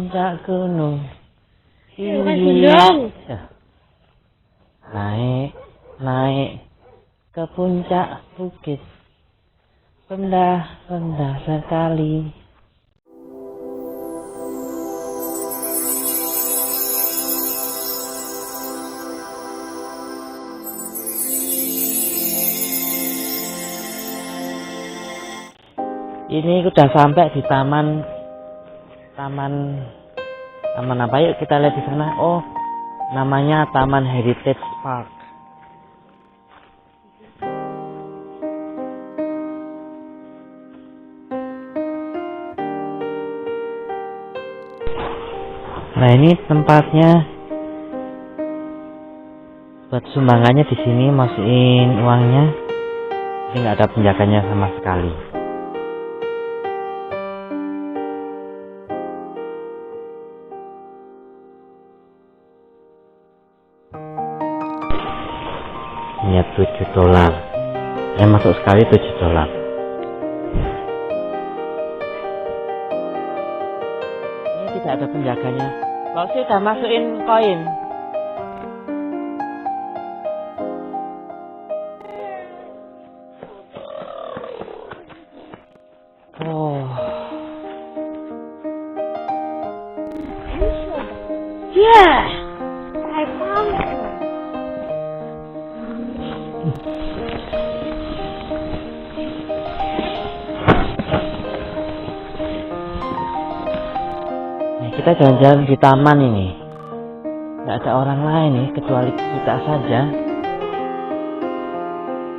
puncak gunung. Bukan gunung. Naik ke puncak bukit. Rendah sekali. Ini udah sampai di taman apa, yuk kita lihat di sana. Oh, namanya Taman Heritage Park. Nah, ini tempatnya buat sumbangannya di sini, masukin uangnya. Ini nggak ada penjaganya sama sekali. Ini $7. Saya masuk sekali $7. Ini tidak ada penjaganya. Kalau sih udah masukin koin. Oh. Yeah, I found it. Kita jalan-jalan di taman ini. Nggak ada orang lain nih kecuali kita saja.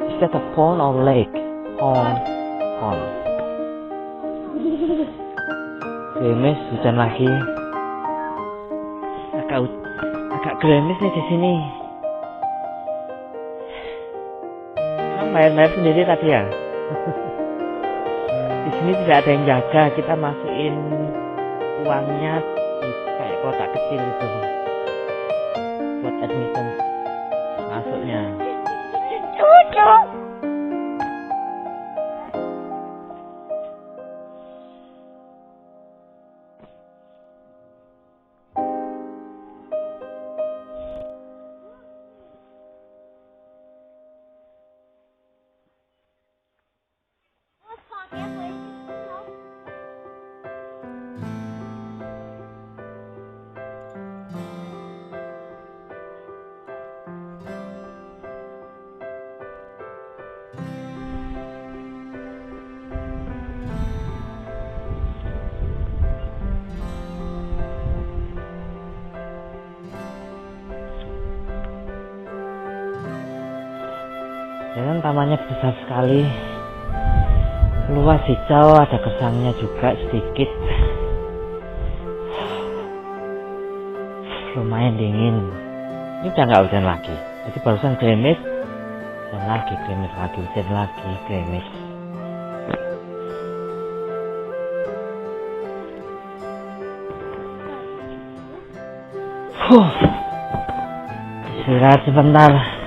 Is that a pond or lake? Pond. Gerimis, hujan lagi. Agak gerimis nih di sini. Kamu main-main sendiri tadi ya? Di sini tidak ada yang jaga. Kita masukin uangnya di kayak kotak kecil itu buat admittance masuknya. Dan tamannya besar sekali, luas, hijau, ada gesangnya juga sedikit, lumayan dingin. Ini udah nggak hujan lagi, jadi barusan gerimis, hujan lagi, hujan lagi, gerimis. Istirahat sebentar.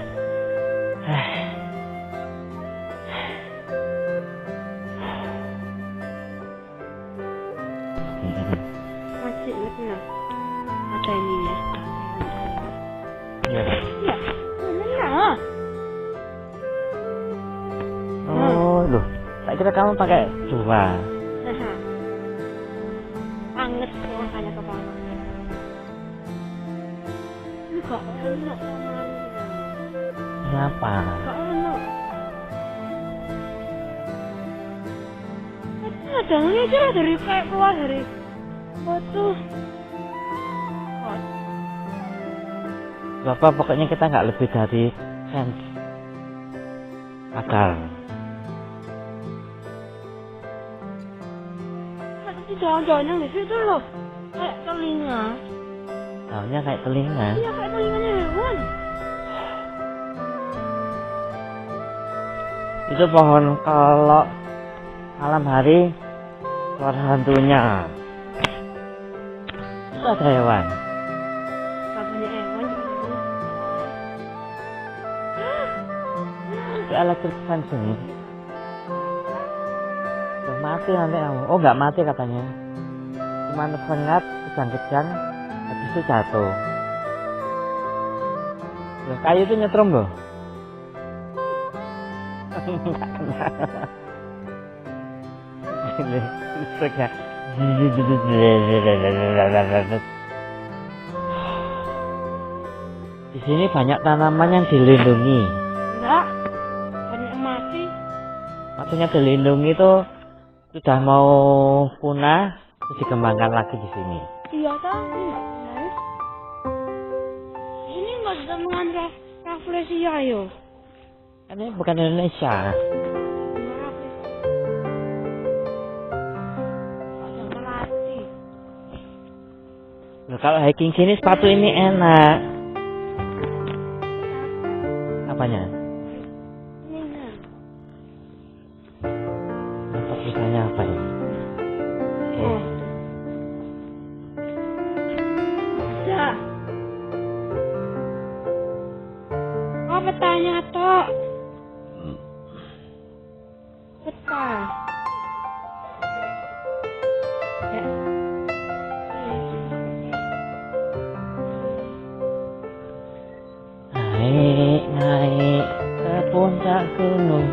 Masih benar. Ada ini ya. Ya. Ya, benar. Oh, loh. Tak kira kamu pakai dua. Anget makanya kepala. Ini kok enak. Kenapa? Kok enak. Adanya aja dari kayak keluar dari batu. Bapak pokoknya kita nggak lebih dari cent. Akal. Nanti jalan-jalan yang di situ loh, kayak telinga. Daunnya kayak telinga. Iya, kayak telinganya hewan. Itu pohon kalau malam hari keluar hantunya. Itu ada hewan. Gak banyak hewan juga. Itu electric fence ini. Udah mati nanti kamu. Oh, nggak mati katanya. Cuma sengat kejang-kejang, habis itu jatuh. Loh, kayu itu nyetrum loh. Di sini banyak tanaman yang dilindungi. Enggak. Banyak yang mati. Maksudnya dilindungi itu sudah mau punah, terus dikembangkan lagi di sini. Iya tadi. Guys. Ini nggak sudah mengambil Rafflesia yo. Ini bukan Indonesia. Ada melati. Loh, kalau hiking sini sepatu ini enak. Apanya? Ini enggak. Apa tulisannya apa ini? Oh. Ada. Oh, petanya toh. Peta. Ya. Naik ke puncak gunung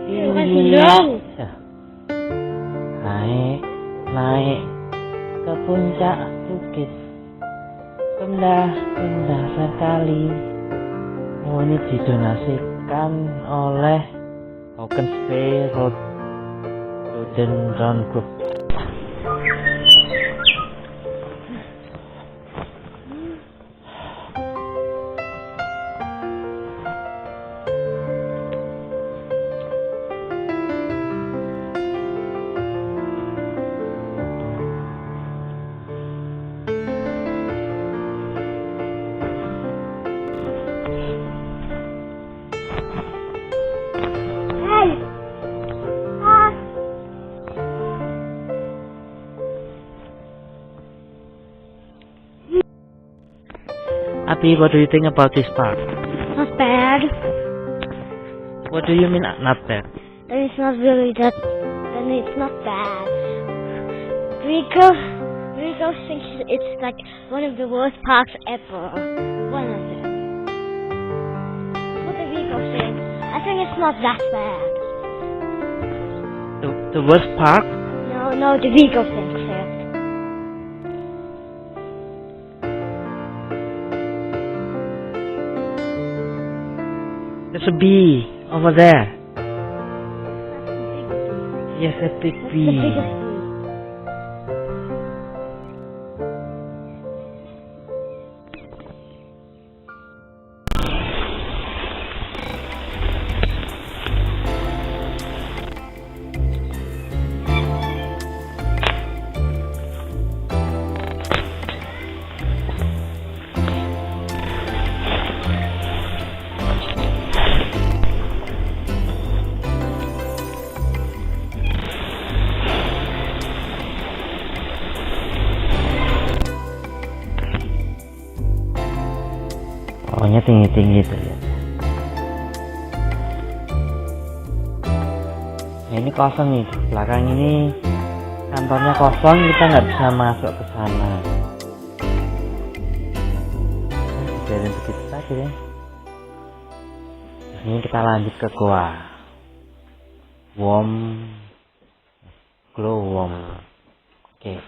Bukan tinggi. gunung. Ya. Naik ke puncak bukit, indah sekali. Oh, ini didonasikan oleh Open Space Road Rhododendron Group. Hey. Ah. Abi, what do you think about this park? Not bad. What do you mean not bad? Then it's not really that. Then it's not bad. Rico thinks it's like one of the worst parks ever. One of them. What does Rico think? I think it's not that bad. The worst park? No, the Rico thinks it. There's a bee over there. That's the big bee. Yes, a big That's the bee. biggest bee. Pokoknya tinggi-tinggi tuh ya. Nah, ini kosong nih, belakang ini kantornya kosong, kita nggak bisa masuk ke sana. Biarin begitu saja ya. Ini kita lanjut ke goa. Glow Worm Cave.